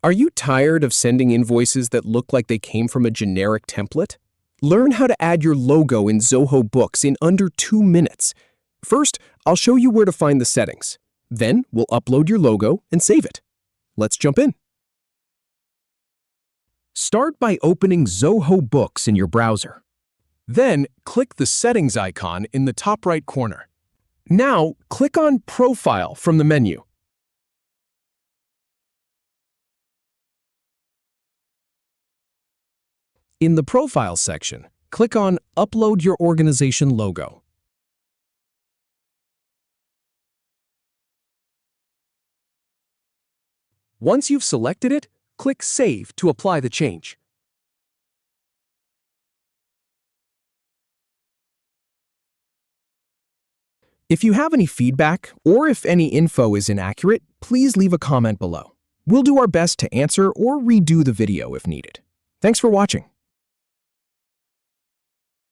Are you tired of sending invoices that look like they came from a generic template? Learn how to add your logo in Zoho Books in under 2 minutes. First, I'll show you where to find the settings. Then, we'll upload your logo and save it. Let's jump in. Start by opening Zoho Books in your browser. Then, click the settings icon in the top right corner. Now, click on Profile from the menu. In the Profile section, click on Upload your organization logo. Once you've selected it, click Save to apply the change. If you have any feedback or if any info is inaccurate, please leave a comment below. We'll do our best to answer or redo the video if needed. Thanks for watching.